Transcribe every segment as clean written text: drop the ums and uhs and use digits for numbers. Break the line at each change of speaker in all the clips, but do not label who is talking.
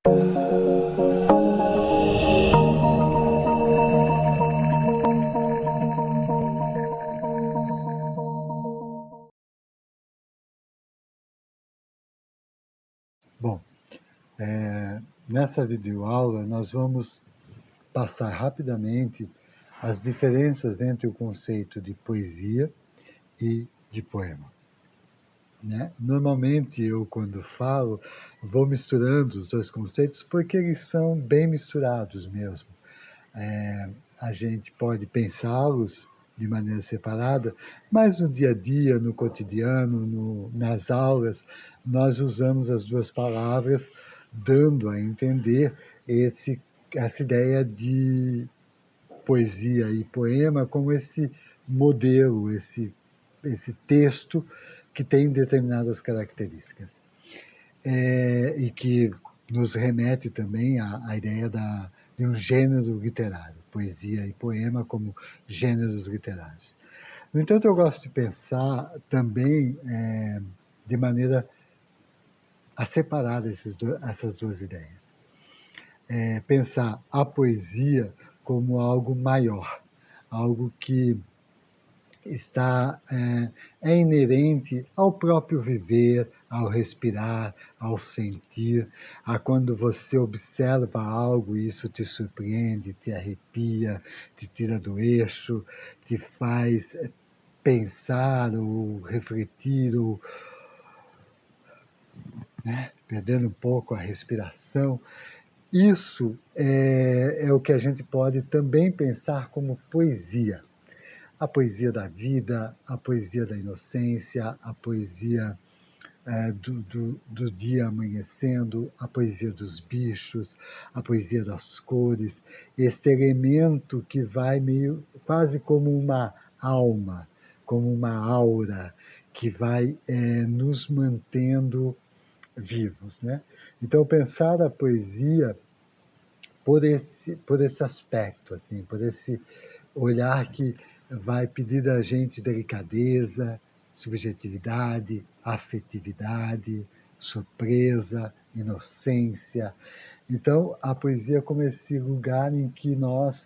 Bom, nessa videoaula nós vamos passar rapidamente as diferenças entre o conceito de poesia e de poema. Normalmente eu, quando falo, vou misturando os dois conceitos porque eles são bem misturados mesmo. A gente pode pensá-los de maneira separada, mas no dia a dia, no cotidiano, nas aulas, nós usamos as duas palavras, dando a entender essa ideia de poesia e poema como esse modelo, esse texto que tem determinadas características. E que nos remete também à ideia de um gênero literário, poesia e poema como gêneros literários. No entanto, eu gosto de pensar também de maneira a separar essas duas ideias. Pensar a poesia como algo maior, algo que é inerente ao próprio viver, ao respirar, ao sentir, a quando você observa algo e isso te surpreende, te arrepia, te tira do eixo, te faz pensar ou refletir, ou, perdendo um pouco a respiração. Isso é o que a gente pode também pensar como poesia. A poesia da vida, a poesia da inocência, a poesia do dia amanhecendo, a poesia dos bichos, a poesia das cores, este elemento que vai meio quase como uma alma, como uma aura, que vai nos mantendo vivos. Então, pensar a poesia por esse aspecto, assim, por esse olhar que vai pedir da gente delicadeza, subjetividade, afetividade, surpresa, inocência. Então, a poesia como esse lugar em que nós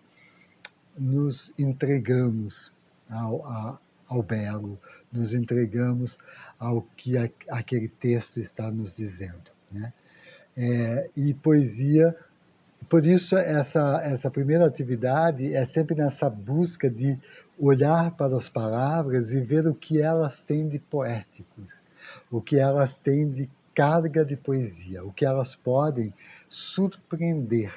nos entregamos ao belo, nos entregamos ao que aquele texto está nos dizendo. E poesia, por isso essa primeira atividade é sempre nessa busca de olhar para as palavras e ver o que elas têm de poético, o que elas têm de carga de poesia, o que elas podem surpreender.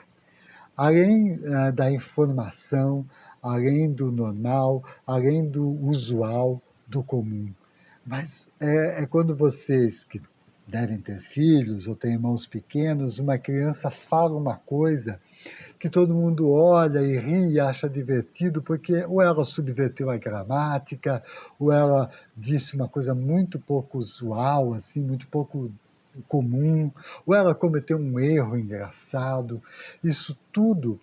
Além da informação, além do normal, além do usual, do comum. Mas é quando vocês que devem ter filhos ou têm irmãos pequenos, uma criança fala uma coisa que todo mundo olha e ri e acha divertido, porque ou ela subverteu a gramática, ou ela disse uma coisa muito pouco usual, assim, muito pouco comum, ou ela cometeu um erro engraçado. Isso tudo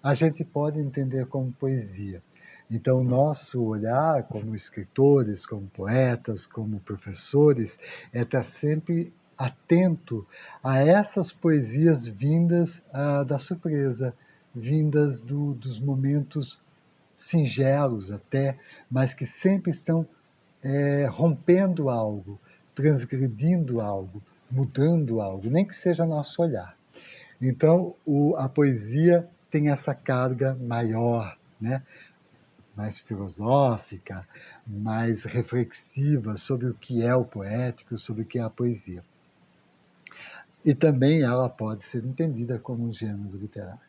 a gente pode entender como poesia. Então, nosso olhar como escritores, como poetas, como professores, é estar sempre atento a essas poesias vindas da surpresa, vindas dos momentos singelos até, mas que sempre estão rompendo algo, transgredindo algo, mudando algo, nem que seja nosso olhar. Então, a poesia tem essa carga maior, mais filosófica, mais reflexiva sobre o que é o poético, sobre o que é a poesia. E também ela pode ser entendida como um gênero literário.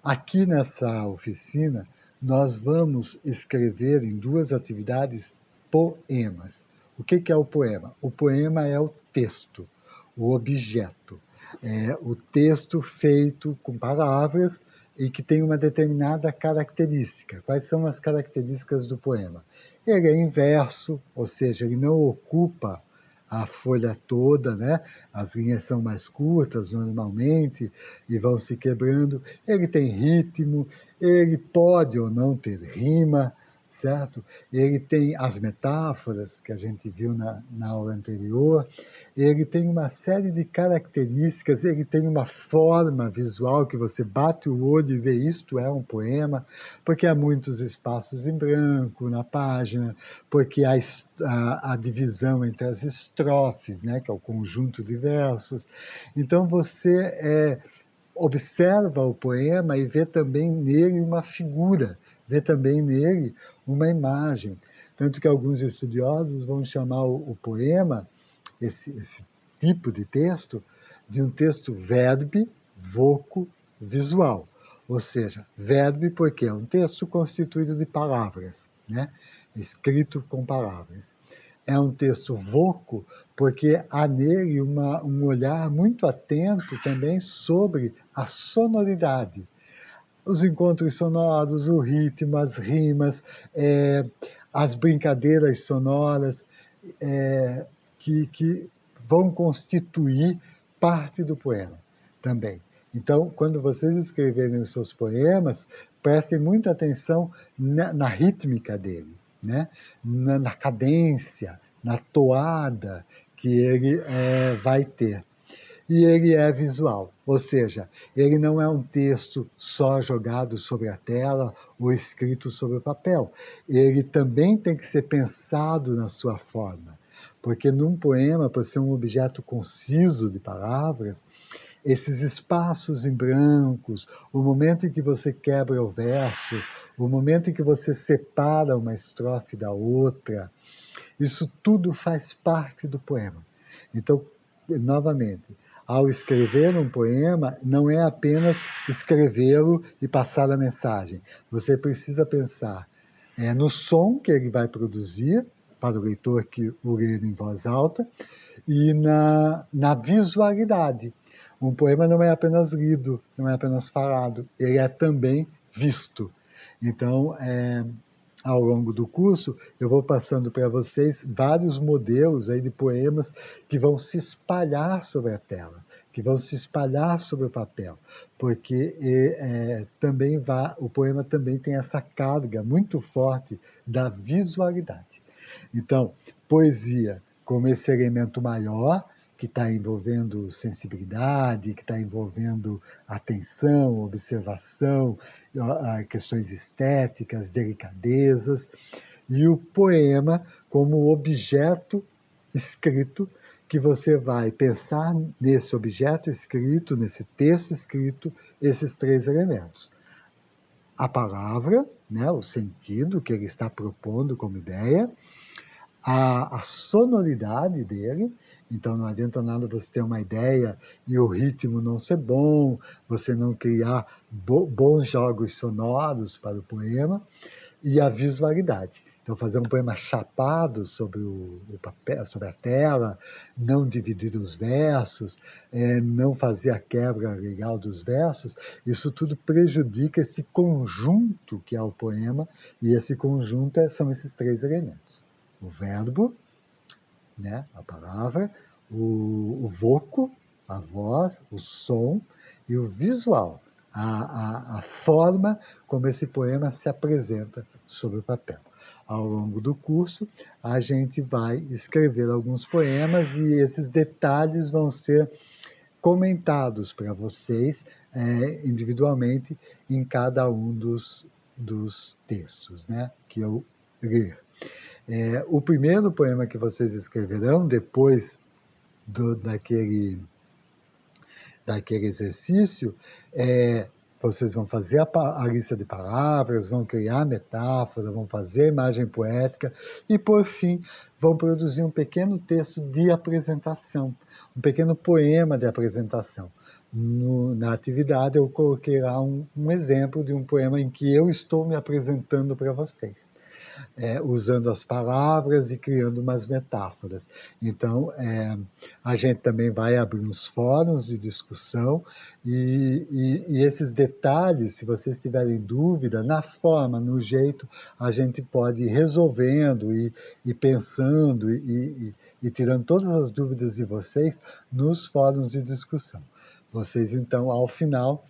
Aqui nessa oficina, nós vamos escrever em duas atividades poemas. O que é o poema? O poema é o texto, o objeto. É o texto feito com palavras e que tem uma determinada característica. Quais são as características do poema? Ele é em verso, ou seja, ele não ocupa a folha toda, As linhas são mais curtas normalmente e vão se quebrando. Ele tem ritmo, ele pode ou não ter rima, certo? Ele tem as metáforas que a gente viu na aula anterior, ele tem uma série de características, ele tem uma forma visual que você bate o olho e vê isto é um poema, porque há muitos espaços em branco na página, porque há a divisão entre as estrofes, né, que é o conjunto de versos. Então você observa o poema e vê também nele uma figura, vê também nele uma imagem. Tanto que alguns estudiosos vão chamar o poema, esse tipo de texto, de um texto verbe, voco, visual. Ou seja, verbe porque é um texto constituído de palavras, né? Escrito com palavras. É um texto voco porque há nele um olhar muito atento também sobre a sonoridade. Os encontros sonoros, o ritmo, as rimas, as brincadeiras sonoras que vão constituir parte do poema também. Então, quando vocês escreverem os seus poemas, prestem muita atenção na rítmica dele, né? Na cadência, na toada que ele vai ter. E ele é visual, ou seja, ele não é um texto só jogado sobre a tela ou escrito sobre o papel. Ele também tem que ser pensado na sua forma, porque num poema, por ser um objeto conciso de palavras, esses espaços em brancos, o momento em que você quebra o verso, o momento em que você separa uma estrofe da outra, isso tudo faz parte do poema. Então, novamente, ao escrever um poema, não é apenas escrevê-lo e passar a mensagem. Você precisa pensar no som que ele vai produzir, para o leitor que o lê em voz alta, e na visualidade. Um poema não é apenas lido, não é apenas falado, ele é também visto. Então, ao longo do curso, eu vou passando para vocês vários modelos aí de poemas que vão se espalhar sobre a tela, que vão se espalhar sobre o papel, porque o poema também tem essa carga muito forte da visualidade. Então, poesia como esse elemento maior, que está envolvendo sensibilidade, que está envolvendo atenção, observação, questões estéticas, delicadezas, e o poema como objeto escrito, que você vai pensar nesse objeto escrito, nesse texto escrito, esses três elementos. A palavra, né, o sentido que ele está propondo como ideia, a sonoridade dele, então não adianta nada você ter uma ideia e o ritmo não ser bom, você não criar bons jogos sonoros para o poema, e a visualidade. Então, fazer um poema chapado sobre o papel, sobre a tela, não dividir os versos, não fazer a quebra legal dos versos, isso tudo prejudica esse conjunto que é o poema, e esse conjunto são esses três elementos. O verbo, né, a palavra, o voco, a voz, o som, e o visual, a forma como esse poema se apresenta sobre o papel. Ao longo do curso, a gente vai escrever alguns poemas e esses detalhes vão ser comentados para vocês individualmente em cada um dos textos, né, que eu ler. O primeiro poema que vocês escreverão, depois daquele exercício, vocês vão fazer a lista de palavras, vão criar metáfora, vão fazer imagem poética e, por fim, vão produzir um pequeno texto de apresentação, um pequeno poema de apresentação. Na atividade, eu coloquei lá um exemplo de um poema em que eu estou me apresentando para vocês. Usando as palavras e criando umas metáforas. Então, a gente também vai abrir uns fóruns de discussão e esses detalhes, se vocês tiverem dúvida, na forma, no jeito, a gente pode ir resolvendo e pensando e tirando todas as dúvidas de vocês nos fóruns de discussão. Vocês, então, ao final,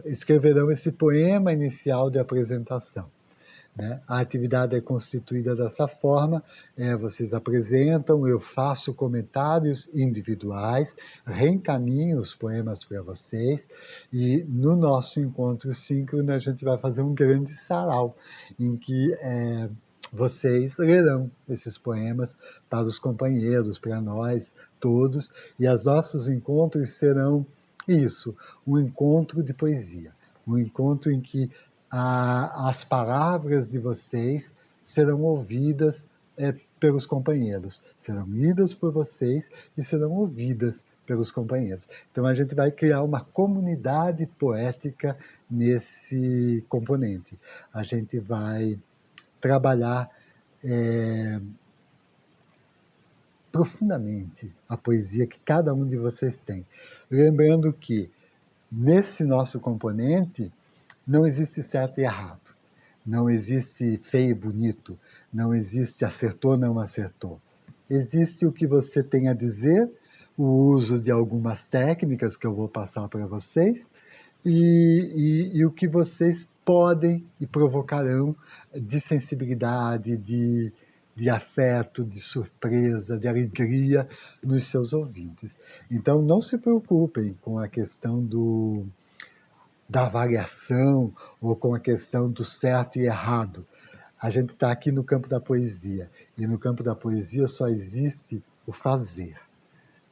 escreverão esse poema inicial de apresentação. né? A atividade é constituída dessa forma, vocês apresentam, eu faço comentários individuais, reencaminho os poemas para vocês, e no nosso encontro síncrono a gente vai fazer um grande sarau, em que vocês lerão esses poemas para os companheiros, para nós todos, e os nossos encontros serão isso, um encontro de poesia, um encontro em que as palavras de vocês serão ouvidas pelos companheiros, serão lidas por vocês e serão ouvidas pelos companheiros. Então a gente vai criar uma comunidade poética nesse componente. A gente vai trabalhar profundamente a poesia que cada um de vocês tem. Lembrando que nesse nosso componente não existe certo e errado, não existe feio e bonito, não existe acertou, não acertou. Existe o que você tem a dizer, o uso de algumas técnicas que eu vou passar para vocês e o que vocês podem e provocarão de sensibilidade, de afeto, de surpresa, de alegria nos seus ouvintes. Então, não se preocupem com a questão da avaliação ou com a questão do certo e errado. A gente está aqui no campo da poesia, e no campo da poesia só existe o fazer,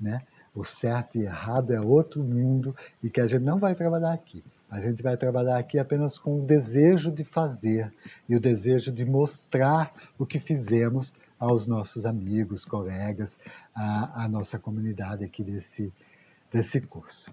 né? O certo e errado é outro mundo e que a gente não vai trabalhar aqui. A gente vai trabalhar aqui apenas com o desejo de fazer e o desejo de mostrar o que fizemos aos nossos amigos, colegas, à nossa comunidade aqui desse curso.